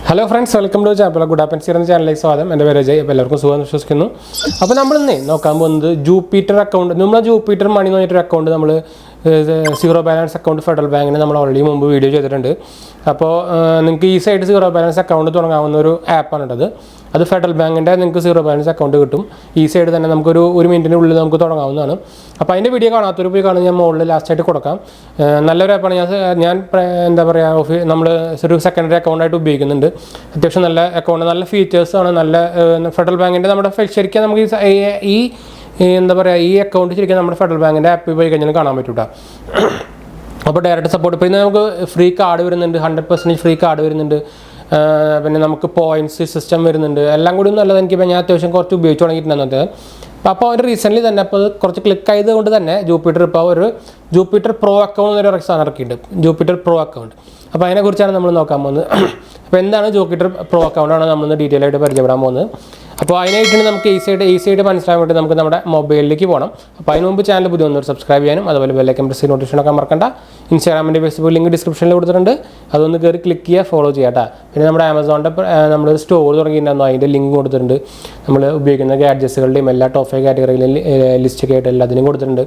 Hello friends, welcome to channel goodhappenshereajay channel. എൻ്റെ പേര് അജയ്. അപ്പോൾ എല്ലാവർക്കും സുഖം വിശ്വസിക്കുന്നു. അപ്പോൾ നമ്മൾ ഇന്ന് നോക്കാൻ പോകുന്നത് ജൂപ്പിറ്റർ അക്കൗണ്ട്. നമ്മൾ ജൂപ്പിറ്റർ മണി എന്ന് പറഞ്ഞൊരു അക്കൗണ്ട് നമ്മൾ സീറോ ബാലൻസ് അക്കൗണ്ട് ഫെഡറൽ ബാങ്കിന് നമ്മൾ ഓൾറെഡി മുമ്പ് വീഡിയോ ചെയ്തിട്ടുണ്ട്. അപ്പോൾ നിങ്ങൾക്ക് ഈസി ആയിട്ട് സീറോ ബാലൻസ് അക്കൗണ്ട് തുടങ്ങാവുന്ന ഒരു ആപ്പാണ് ഉള്ളത്. അത് ഫെഡറൽ ബാങ്കിൻ്റെ നിങ്ങൾക്ക് സീറോ ബാലൻസ് അക്കൗണ്ട് കിട്ടും. ഈസി ആയിട്ട് തന്നെ നമുക്കൊരു മിനിറ്റിനുള്ളിൽ നമുക്ക് തുടങ്ങാവുന്നതാണ്. അപ്പോൾ അതിൻ്റെ വീഡിയോ കാണാത്തൊരു പോയി കാണും, ഞാൻ മുകളിൽ ലാസ്റ്റായിട്ട് കൊടുക്കാം. നല്ലൊരു ആപ്പാണ്. ഞാൻ എന്താ പറയുക, നമ്മൾ ഒരു സെക്കൻഡറി അക്കൗണ്ടായിട്ട് ഉപയോഗിക്കുന്നുണ്ട്. അത്യാവശ്യം നല്ല അക്കൗണ്ട്, നല്ല ഫീച്ചേഴ്സാണ്. നല്ല ഫെഡറൽ ബാങ്കിൻ്റെ നമ്മുടെ ശരിക്കും നമുക്ക് ഈ എന്താ പറയുക, ഈ അക്കൗണ്ട് ശരിക്കും നമ്മുടെ ഫെഡറൽ ബാങ്കിൻ്റെ ആപ്പിൽ പോയി കഴിഞ്ഞാൽ കാണാൻ പറ്റും കേട്ടോ. അപ്പോൾ ഡയറക്റ്റ് സപ്പോർട്ട് ഇപ്പോൾ ഇന്ന് നമുക്ക് ഫ്രീ കാർഡ് വരുന്നുണ്ട്, 100% ഫ്രീ കാർഡ് വരുന്നുണ്ട്. പിന്നെ നമുക്ക് പോയിൻറ്റ്സ് സിസ്റ്റം വരുന്നുണ്ട്. എല്ലാം കൂടി നല്ലത്. എനിക്കിപ്പോൾ ഞാൻ അത്യാവശ്യം കുറച്ച് ഉപയോഗിച്ച് തുടങ്ങിയിട്ടുണ്ടെന്നത്. അപ്പോൾ അവർ റീസെൻ്റ്ലി തന്നെ അപ്പോൾ കുറച്ച് ക്ലിക്ക് ആയതുകൊണ്ട് തന്നെ ജൂപ്പിറ്റർ ഇപ്പോൾ ഒരു ജൂപ്പിറ്റർ പ്രോ അക്കൗണ്ട് എന്നൊരു സാധനം ഇറക്കിയിട്ടുണ്ട്, ജൂപ്പിറ്റർ പ്രോ അക്കൗണ്ട്. അപ്പോൾ അതിനെക്കുറിച്ചാണ് നമ്മൾ നോക്കാൻ പോകുന്നത്. അപ്പോൾ എന്താണ് ജൂപ്പിറ്റർ പ്രോ അക്കൗണ്ടാണ് നമ്മളിന്ന് ഡീറ്റെയിൽ ആയിട്ട് പരിചയപ്പെടാൻ പോകുന്നത്. അപ്പോൾ അതിനായിട്ടാണ് നമുക്ക് ഈസി ആയിട്ട് മനസ്സിലാൻ വേണ്ടി നമുക്ക് നമ്മുടെ മൊബൈലിലേക്ക് പോകണം. അപ്പോൾ അതിന് മുമ്പ് ചാനൽ പുതിയ ഒന്നൊരു സബ്സ്ക്രൈബ് ചെയ്യാനും അതുപോലെ ബെല്ലൈക്കൺ പ്രസ് ചെയ്ത് നോട്ടിഫിക്കേഷനൊക്കെ മറക്കണ്ട. ഇൻസ്റ്റാഗ്രാമിൻ്റെ ഫേസ്ബുക്ക് ലിങ്ക് ഡിസ്ക്രിപ്ഷനിൽ കൊടുത്തിട്ടുണ്ട്, അതൊന്ന് കയറി ക്ലിക്ക് ചെയ്യുക, ഫോളോ ചെയ്യുക കേട്ടോ. പിന്നെ നമ്മുടെ ആമസോണിൻ്റെ നമ്മൾ സ്റ്റോർ തുടങ്ങിയിട്ടുണ്ടായിരുന്നു, അതിൻ്റെ ലിങ്ക് കൊടുത്തിട്ടുണ്ട്. നമ്മൾ ഉപയോഗിക്കുന്ന ഗാഡ്ജറ്റ്സുകളുടെയും എല്ലാ ടോപ്പ് 5 കാറ്റഗറിയിലും ലിസ്റ്റൊക്കെ ആയിട്ട് എല്ലാത്തിനും കൊടുത്തിട്ടുണ്ട്.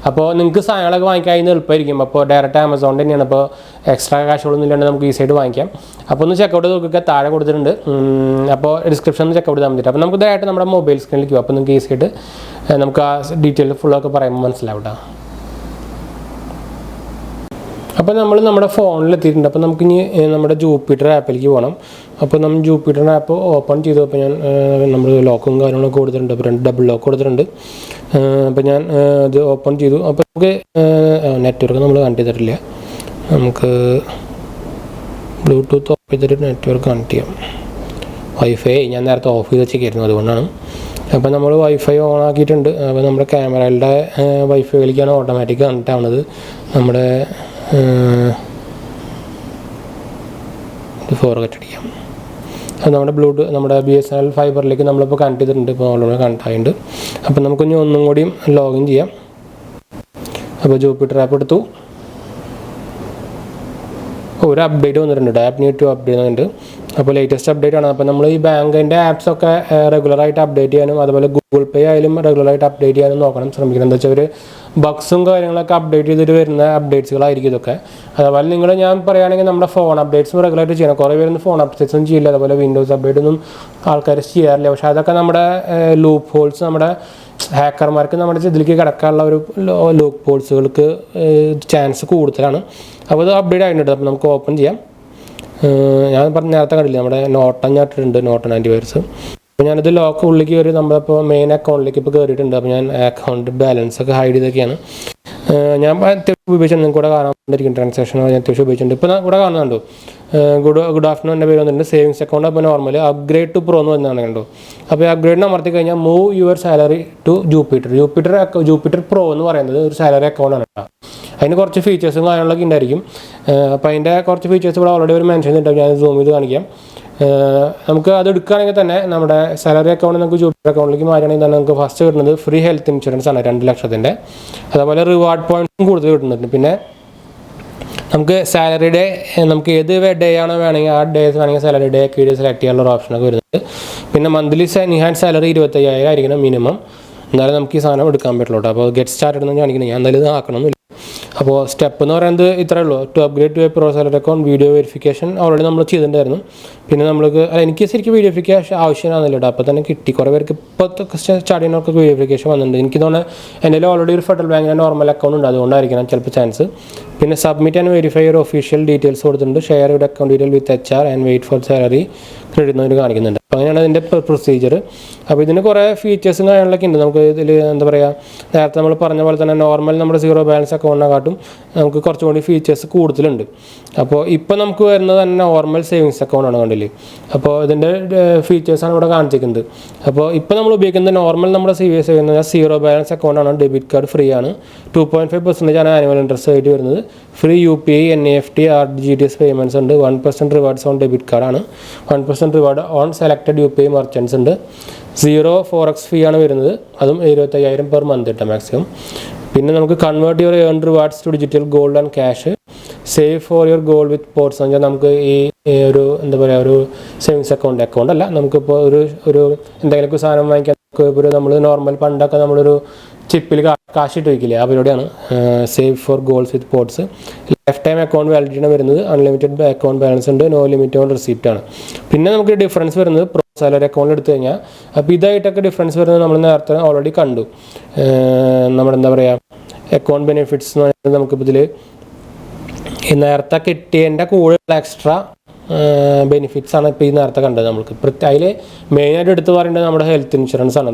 അപ്പോൾ നിങ്ങൾക്ക് സാധനങ്ങളൊക്കെ വാങ്ങിക്കാൻ എളുപ്പമായിരിക്കും. അപ്പോൾ ഡയറക്റ്റ് ആമസോണിൻ്റെ തന്നെയാണ്. അപ്പോൾ എക്സ്ട്രാ കാശുകളൊന്നും ഇല്ലാണ്ട് നമുക്ക് ഈസി ആയിട്ട് വാങ്ങിക്കാം. അപ്പോൾ ഒന്ന് ചെക്കൗട്ട് നോക്കുക, താഴെ കൊടുത്തിട്ടുണ്ട്. അപ്പോൾ ഡിസ്ക്രിപ്ഷനിൽ ചെക്കൗട്ട് ചെയ്താൽ മതി. അപ്പോൾ നമുക്ക് ഇതായിട്ട് നമ്മുടെ മൊബൈൽ സ്ക്രീനിലേക്ക് പോകും. അപ്പോൾ നിങ്ങൾക്ക് ഈസി ആയിട്ട് നമുക്ക് ആ ഡീറ്റെയിൽ ഫുള്ളൊക്കെ പറയുമ്പോൾ മനസ്സിലാവും കേട്ടോ. അപ്പോൾ നമ്മൾ നമ്മുടെ ഫോണിലെത്തിയിട്ടുണ്ട്. അപ്പോൾ നമുക്കിനി നമ്മുടെ ജൂപ്പിറ്റർ ആപ്പിലേക്ക് പോകണം. അപ്പോൾ നമ്മൾ ജൂപ്പിറ്റർ ആപ്പ് ഓപ്പൺ ചെയ്തു. അപ്പോൾ ഞാൻ നമ്മൾ ലോക്കും കാര്യങ്ങളൊക്കെ കൊടുത്തിട്ടുണ്ട്. അപ്പോൾ 2 ഡബിൾ ലോക്ക് കൊടുത്തിട്ടുണ്ട്. അപ്പോൾ ഞാൻ ഇത് ഓപ്പൺ ചെയ്തു. അപ്പോൾ നമുക്ക് നെറ്റ്വർക്ക് നമ്മൾ കണക്ട് ചെയ്തിട്ടില്ല. നമുക്ക് ബ്ലൂടൂത്ത് ഓഫ് ചെയ്തിട്ട് നെറ്റ്വർക്ക് കണക്ട് ചെയ്യാം. വൈഫൈ ഞാൻ നേരത്തെ ഓഫ് ചെയ്ത് വെച്ചേക്കായിരുന്നു, അതുകൊണ്ടാണ്. അപ്പോൾ നമ്മൾ വൈഫൈ ഓൺ ആക്കിയിട്ടുണ്ട്. അപ്പോൾ നമ്മുടെ ക്യാമറകളുടെ വൈഫൈയിലേക്കാണ് ഓട്ടോമാറ്റിക് കണക്ട് ആവുന്നത്. നമ്മുടെ ഇത് ഫോർഗറ്റ് അടിക്കാം. അത് നമ്മുടെ നമ്മുടെ BSNL ഫൈബറിലേക്ക് നമ്മളിപ്പോൾ കണക്ട് ചെയ്തിട്ടുണ്ട്. ഇപ്പോൾ ഓൾറെഡി കണക്ട് ആയിട്ടുണ്ട്. അപ്പോൾ നമുക്കിനി ഒന്നും കൂടിയും ലോഗിൻ ചെയ്യാം. അപ്പോൾ ജൂപ്പിറ്റർ ആപ്പ് എടുത്തു. ഒരു അപ്ഡേറ്റ് വന്നിട്ടുണ്ട്, ആപ്പ് നീഡ് ടു അപ്ഡേറ്റ് വന്നിട്ടുണ്ട്. അപ്പോൾ ലേറ്റസ്റ്റ് അപ്ഡേറ്റ് ആണ്. അപ്പോൾ നമ്മൾ ഈ ബാങ്കിൻ്റെ ആപ്സൊക്കെ റെഗുലറായിട്ട് അപ്ഡേറ്റ് ചെയ്യാനും അതുപോലെ ഗൂഗിൾ പേ ആയാലും റെഗുലറായിട്ട് അപ്ഡേറ്റ് ചെയ്യാനും നോക്കണം, ശ്രമിക്കണം. എന്താ വെച്ചാൽ ഒരു ബഗ്സും കാര്യങ്ങളൊക്കെ അപ്ഡേറ്റ് ചെയ്തിട്ട് വരുന്ന അപ്ഡേറ്റ്സുകളായിരിക്കും ഇതൊക്കെ. അതുപോലെ ഞാൻ പറയുകയാണെങ്കിൽ നമ്മുടെ ഫോൺ അപ്ഡേറ്റ്സും റെഗുലറായിട്ട് ചെയ്യണം. കുറേ പേരൊന്നും ഫോൺ അപ്ഡേറ്റ്സും ചെയ്യില്ല, അതുപോലെ വിൻഡോസ് അപ്ഡേറ്റ് ഒന്നും ആൾക്കാർ ചെയ്യാറില്ല. പക്ഷേ അതൊക്കെ നമ്മുടെ ലൂപ്പ് ഹോൾസ്, നമ്മുടെ ഹാക്കർമാർക്ക് നമ്മുടെ ഇതിലേക്ക് കിടക്കാനുള്ള ഒരു ലൂപ്പ് ഹോൾസുകൾക്ക് ചാൻസ് കൂടുതലാണ്. അപ്പോൾ അത് അപ്ഡേറ്റ് ആയിട്ടുണ്ട്. അപ്പോൾ നമുക്ക് ഓപ്പൺ ചെയ്യാം. ഞാൻ നേരത്തെ കണ്ടില്ല, നമ്മുടെ നോട്ടൺ ഞാൻ ഇട്ടിട്ടുണ്ട്, നോട്ടൺ ആൻറ്റിവൈറസ്. അപ്പോൾ ഞാനിത് ലോക്ക് ഉള്ളിലേക്ക് കയറി നമ്മളിപ്പോൾ മെയിൻ അക്കൗണ്ടിലേക്ക് ഇപ്പോൾ കയറിയിട്ടുണ്ട്. അപ്പോൾ ഞാൻ അക്കൗണ്ട് ബാലൻസ് ഒക്കെ ഹൈഡ് ചെയ്തൊക്കെയാണ് ഞാൻ അത്യാവശ്യം ഉപയോഗിച്ചത്. നിങ്ങൾക്ക് കൂടെ കാണാൻ ട്രാൻസാക്ഷൻ ഞാൻ അത്യാവശ്യം ഉപയോഗിച്ചിട്ടുണ്ട്. ഇപ്പോൾ കൂടെ കാണുന്നുണ്ടോ, ഗുഡ് ആഫ്റ്റർനൂൺ എൻ്റെ പേര് വന്നിട്ടുണ്ട്. സേവിങ്സ് അക്കൗണ്ട് അപ്പോൾ നോർമൽ അപ്ഗ്രേഡ് ടു പ്രോ എന്ന് വന്നതാണ് കണ്ടോ. അപ്പോൾ അപ്ഗ്രേഡിന് അമർത്തി കഴിഞ്ഞാൽ move your salary to Jupiter pro എന്ന് പറയുന്നത് ഒരു സാലറി അക്കൗണ്ടാണ് കേട്ടോ. അതിന് കുറച്ച് ഫീച്ചേഴ്സും കാര്യങ്ങളൊക്കെ ഉണ്ടായിരിക്കും. അപ്പോൾ അതിൻ്റെ കുറച്ച് ഫീച്ചേഴ്സ് ഇവിടെ ഓൾറെഡി ഒരു മെൻഷൻ ചെയ്തിട്ടുണ്ടാവും, ഞാൻ സൂം ചെയ്ത് കാണിക്കാം. നമുക്ക് അത് എടുക്കുകയാണെങ്കിൽ തന്നെ നമ്മുടെ സാലറി അക്കൗണ്ട് നമുക്ക് ജൂപ്പിറ്റർ അക്കൗണ്ടിലേക്ക് മാറ്റുകയാണെങ്കിൽ തന്നെ നമുക്ക് ഫസ്റ്റ് കിട്ടുന്നത് ഫ്രീ ഹെൽത്ത് ഇൻഷുറൻസ് ആണ് 2 ലക്ഷത്തിൻ്റെ. അതുപോലെ റിവാർഡ് പോയിൻറ്റ്സും കൂടുതൽ കിട്ടുന്നുണ്ട്. പിന്നെ നമുക്ക് സാലറി ഡേ, നമുക്ക് ഏത് ഡേ ആണോ വേണമെങ്കിൽ ആ ഡേസ് വേണമെങ്കിൽ സാലറി ഡേ ഒക്കെ സെലക്ട് ചെയ്യാനുള്ള ഓപ്ഷനൊക്കെ വരുന്നുണ്ട്. പിന്നെ മന്ത്ലി നിഹാൻഡ് സാലറി 25,000 ആയിരിക്കണം മിനിമം, എന്നാലും നമുക്ക് ഈ സാധനം എടുക്കാൻ പറ്റുള്ളൂ. അപ്പോൾ ഗെറ്റ് സ്റ്റാർട്ടഡ് എന്ന് കാണിക്കുന്നത്, ഞാൻ എന്തായാലും ഇത് ആക്കണമെന്നില്ല. അപ്പോൾ സ്റ്റെപ്പ് എന്ന് പറയുന്നത് ഇത്രയേ ഉള്ളൂ. To upgrade to a pro salary account, video verification already നമ്മൾ ചെയ്തിട്ടുണ്ടായിരുന്നു. പിന്നെ നമ്മൾക്ക് എനിക്ക് ശരിക്കും വീഡിയോ വെരിഫിക്കേഷൻ ആവശ്യമാണെന്നില്ല കേട്ടോ. അപ്പോൾ തന്നെ കിട്ടി. കുറേ പേർക്ക് ഇപ്പോഴത്തെ സ്റ്റാർട്ട് ചെയ്യുന്നവർക്ക് വീഡിയോ വെരിഫിക്കേഷൻ വന്നിട്ടുണ്ട്. എനിക്ക് തോന്നുന്നത് എൻ്റെ ഓൾറെഡി ഒരു ഫെഡറൽ ബാങ്കിൻ്റെ നോർമൽ അക്കൗണ്ട് ഉണ്ട്, അതുകൊണ്ടായിരിക്കണം ചിലപ്പോൾ ചാൻസ്. പിന്നെ submit and verify your official details കൊടുത്തിട്ടുണ്ട്. Share your account detail with HR and wait for salary credit എന്നൊരു കാണിക്കുന്നുണ്ട്. അപ്പോൾ അങ്ങനെയാണ് ഇതിൻ്റെ പ്രൊസീജിയർ. അപ്പോൾ ഇതിന് കുറേ ഫീച്ചേഴ്സും കാര്യങ്ങളൊക്കെ ഉണ്ട്. നമുക്ക് ഇതിൽ എന്താ പറയുക, നേരത്തെ നമ്മൾ പറഞ്ഞ പോലെ തന്നെ നോർമൽ നമ്മുടെ സീറോ ബാലൻസ് അക്കൗണ്ടിനെക്കാട്ടും നമുക്ക് കുറച്ചുകൂടി ഫീച്ചേഴ്സ് കൂടുതലുണ്ട്. അപ്പോൾ ഇപ്പോൾ നമുക്ക് വരുന്നത് തന്നെ നോർമൽ സേവിങ്സ് അക്കൗണ്ടാണ് കണ്ടില്ലേ. അപ്പോൾ ഇതിൻ്റെ ഫീച്ചേഴ്സാണ് ഇവിടെ കാണിച്ചിരിക്കുന്നത്. അപ്പോൾ ഇപ്പോൾ നമ്മൾ ഉപയോഗിക്കുന്നത് നോർമൽ നമ്മുടെ സീറോ ബാലൻസ് അക്കൗണ്ടാണ്. ഡെബിറ്റ് കാർഡ് ഫ്രീ ആണ്, 2.5% ആണ് ആനുവൽ ഇൻട്രസ്റ്റ് ആയിട്ട് വരുന്നത്. Free UPI, NEFT, RTGS payments ഉണ്ട്. 1% റിവാർഡ്സ് ഓൺ ഡെബിറ്റ് കാർഡാണ്. 1% reward on selected UPI merchants ഉണ്ട്. 0 Forex ഫീ ആണ് വരുന്നത്, അതും 75,000 പെർ മന്ത് കിട്ടും മാക്സിമം. പിന്നെ നമുക്ക് convert your earn rewards to digital gold and cash. Save for your goal with ports എന്ന് വെച്ചാൽ നമുക്ക് ഈ ഒരു എന്താ പറയുക ഒരു സേവിങ്സ് അക്കൗണ്ട് അല്ല, നമുക്കിപ്പോൾ ഒരു എന്തെങ്കിലുമൊക്കെ സാധനം വാങ്ങിക്കാൻ ഇപ്പോൾ നമ്മൾ നോർമൽ പണ്ടൊക്കെ നമ്മളൊരു ചിപ്പിൽ കാശിട്ട് വയ്ക്കില്ലേ, ആ പരിപാടിയാണ് save for goals with ports. Lifetime account വാലിഡിറ്റിയാണ് വരുന്നത്, അൺലിമിറ്റഡ് അക്കൗണ്ട് ബാലൻസ് ഉണ്ട്, നോ ലിമിറ്റ് ഓൺ റിസീപ്റ്റ് ആണ്. പിന്നെ നമുക്ക് ഡിഫറൻസ് വരുന്നത് പ്രോ സാലറി അക്കൗണ്ട് എടുത്തു കഴിഞ്ഞാൽ, അപ്പോൾ ഇതായിട്ടൊക്കെ ഡിഫറൻസ് വരുന്നത് നമ്മൾ നേരത്തെ ഓൾറെഡി കണ്ടു. നമ്മുടെ എന്താ പറയുക അക്കൗണ്ട് ബെനിഫിറ്റ്സ് എന്ന് പറയുന്നത് നമുക്കിപ്പോൾ ഇതിൽ നേരത്തെ കിട്ടിയതിൻ്റെ കൂടുതൽ എക്സ്ട്രാ ബെനിഫിറ്റ്സ് ആണ് ഇപ്പോൾ ഈ നേരത്തെ കണ്ടത്. നമുക്ക് അതിൽ മെയിനായിട്ട് എടുത്ത് പറയേണ്ടത് നമ്മുടെ ഹെൽത്ത് ഇൻഷുറൻസ് ആണ്.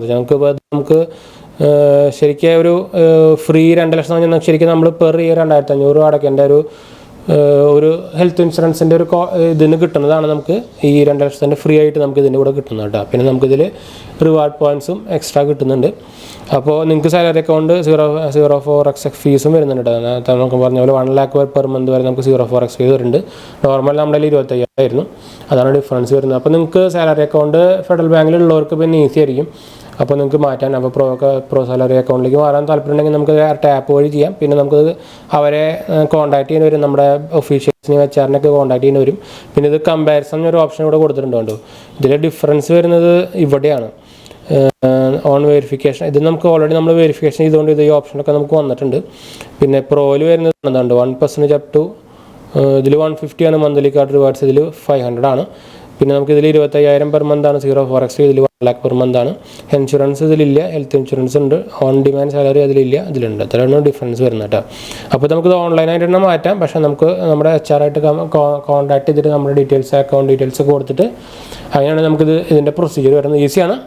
നമുക്ക് ശരിക്കും ഒരു ഫ്രീ 2 ലക്ഷം എന്ന് പറഞ്ഞാൽ ശരിക്കും നമ്മൾ പെർ ഇയർ 2500 അടയ്ക്കേണ്ട ഒരു ഹെൽത്ത് ഇൻഷുറൻസിൻ്റെ ഒരു ഇതിന് കിട്ടുന്നതാണ് നമുക്ക് ഈ 2 ലക്ഷത്തിൻ്റെ ഫ്രീ ആയിട്ട് നമുക്ക് ഇതിൻ്റെ കൂടെ കിട്ടുന്നത് കേട്ടോ. പിന്നെ നമുക്കിതിൽ റിവാർഡ് പോയിൻറ്റ്സും എക്സ്ട്രാ കിട്ടുന്നുണ്ട്. അപ്പോൾ നിങ്ങൾക്ക് സാലറി അക്കൗണ്ട് 0.04x ഫീസും വരുന്നുണ്ട് കേട്ടോ. നമുക്ക് പറഞ്ഞ പോലെ 1 lakh പെർ മന്ത് വരെ നമുക്ക് 0.4x ഫീസ് വരുന്നുണ്ട്. നോർമൽ നമ്മുടെ 25,000 ആയിരുന്നു, അതാണ് ഡിഫറൻസ് വരുന്നത്. അപ്പോൾ നിങ്ങൾക്ക് സാലറി അക്കൗണ്ട് ഫെഡറൽ ബാങ്കിലുള്ളവർക്ക് പിന്നെ ഈസി ആയിരിക്കും. അപ്പോൾ നിങ്ങൾക്ക് മാറ്റാൻ, അപ്പോൾ പ്രോ സാലറി അക്കൗണ്ടിലേക്ക് മാറാൻ താല്പര്യമുണ്ടെങ്കിൽ നമുക്ക് ടാപ്പ് വഴി ചെയ്യാം. പിന്നെ നമുക്ക് അവരെ കോൺടാക്ട് ചെയ്യാൻ വരും, നമ്മുടെ ഒഫീഷ്യൽസിനെ HR-നെയൊക്കെ കോൺടാക്ട് ചെയ്യാൻ വരും. പിന്നെ ഇത് കമ്പാരിസൺ ഒരു ഓപ്ഷൻ ഇവിടെ കൊടുത്തിട്ടുണ്ട്. ഇതിലെ ഡിഫറൻസ് വരുന്നത് ഇവിടെയാണ്, ഓൺ വെരിഫിക്കേഷൻ. ഇത് നമുക്ക് ഓൾറെഡി നമ്മൾ വെരിഫിക്കേഷൻ ചെയ്തുകൊണ്ട് ഇത് ഈ ഓപ്ഷനൊക്കെ നമുക്ക് വന്നിട്ടുണ്ട്. പിന്നെ പ്രോയിൽ വരുന്നത് എന്തുണ്ട് 1% അപ് ടു ഇതിൽ 150 ആണ് മന്ത്ലി കാർഡ് റിവാർഡ്സ്, ഇതിൽ 500 ആണ്. പിന്നെ നമുക്ക് ഇതിൽ 25,000 പെർ മന്ത് ആണ് 0.4x, ഇതിൽ 1 lakh പെർ മന്ത് ആണ്. ഇൻഷുറൻസ് ഇതിലില്ല, ഹെൽത്ത് ഇൻഷുറൻസ് ഉണ്ട്, ഓൺ ഡിമാൻഡ് സാലറി അതിലില്ല, ഇതിലുണ്ട്. അത്രയാണ് ഡിഫറൻസ് വരുന്നത് കേട്ടോ. അപ്പോൾ നമുക്കിത് ഓൺലൈനായിട്ട് തന്നെ മാറ്റാം, പക്ഷേ നമുക്ക് നമ്മുടെ HR-ആയിട്ട് കോൺടാക്ട് ചെയ്തിട്ട് നമ്മുടെ ഡീറ്റെയിൽസ് അക്കൗണ്ട് ഡീറ്റെയിൽസ് ഒക്കെ കൊടുത്തിട്ട് അങ്ങനെയാണ് ഇതിൻ്റെ പ്രൊസീജിയർ വരുന്നത്. ഈസിയാണ്.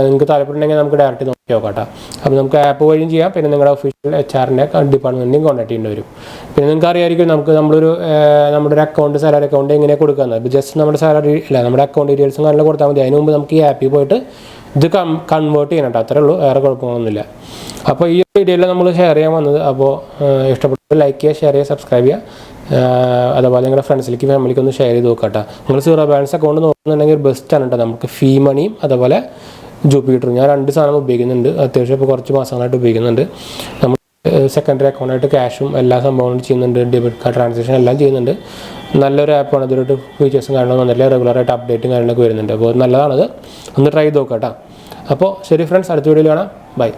നിങ്ങൾക്ക് താല്പര്യമുണ്ടെങ്കിൽ നമുക്ക് ഡയറക്റ്റ് നോക്കി നോക്കാം കേട്ടോ. അപ്പോൾ നമുക്ക് ആപ്പ് വഴിയും ചെയ്യാം. പിന്നെ നിങ്ങളുടെ ഒഫീഷ്യൽ HR-നെ ഡിപ്പാർട്ട്മെൻറ്റിനെയും കോൺടാക്ട് ചെയ്യേണ്ടി വരും. പിന്നെ നിങ്ങൾക്ക് അറിയാമായിരിക്കും നമ്മുടെ ഒരു അക്കൗണ്ട് സാലറി അക്കൗണ്ട് എങ്ങനെയാണ് കൊടുക്കുന്നത്. ഇപ്പോൾ ജസ്റ്റ് നമ്മുടെ സാലറി അല്ല നമ്മുടെ അക്കൗണ്ട് ഡീറ്റെയിൽസും കാര്യങ്ങളും കൊടുത്താൽ മതി. അതിന് മുമ്പ് നമുക്ക് ഈ ആപ്പിൽ പോയിട്ട് ഇത് കൺവേർട്ട് ചെയ്യണം കേട്ടോ. അത്രേ ഉള്ളൂ, വേറെ കുഴപ്പമൊന്നുമില്ല. അപ്പോൾ ഈ വീഡിയോയിൽ നമ്മൾ ഷെയർ ചെയ്യാൻ വന്നത്. അപ്പോൾ ഇഷ്ടപ്പെട്ട ലൈക്ക് ചെയ്യുക, ഷെയർ ചെയ്യുക, സബ്സ്ക്രൈബ് ചെയ്യുക. അതുപോലെ നിങ്ങളുടെ ഫ്രണ്ട്സിലേക്ക് ഫാമിലിക്ക് ഒന്ന് ഷെയർ ചെയ്ത് നോക്കാം കേട്ടോ. നിങ്ങൾ സീറോ ബാലൻസ് അക്കൗണ്ട് നോക്കുന്നുണ്ടെങ്കിൽ ബെസ്റ്റാണ് കേട്ടോ. നമുക്ക് ഫീ മണിയും അതുപോലെ ജൂപ്പിറ്ററും ഞാൻ 2 സാധനം ഉപയോഗിക്കുന്നുണ്ട്. അത്യാവശ്യം ഇപ്പോൾ കുറച്ച് മാസങ്ങളായിട്ട് ഉപയോഗിക്കുന്നുണ്ട്. നമ്മൾ സെക്കൻഡറി അക്കൗണ്ടായിട്ട് ക്യാഷും എല്ലാ സംഭവങ്ങളും ചെയ്യുന്നുണ്ട്, ഡെബിറ്റ് കാർഡ് ട്രാൻസാക്ഷൻ എല്ലാം ചെയ്യുന്നുണ്ട്. നല്ലൊരു ആപ്പാണ്. ഇതിലോട്ട് ഫീച്ചേഴ്സും കാര്യങ്ങളും വന്നില്ല, റെഗുലറായിട്ട് അപ്ഡേറ്റും കാര്യങ്ങളൊക്കെ വരുന്നുണ്ട്. അപ്പോൾ നല്ലതാണത്, ഒന്ന് ട്രൈ ചെയ്ത് നോക്കാം കേട്ടോ. അപ്പോൾ ശരി ഫ്രണ്ട്സ്, അടുത്ത വീഡിയോയിൽ കാണാം. ബൈ.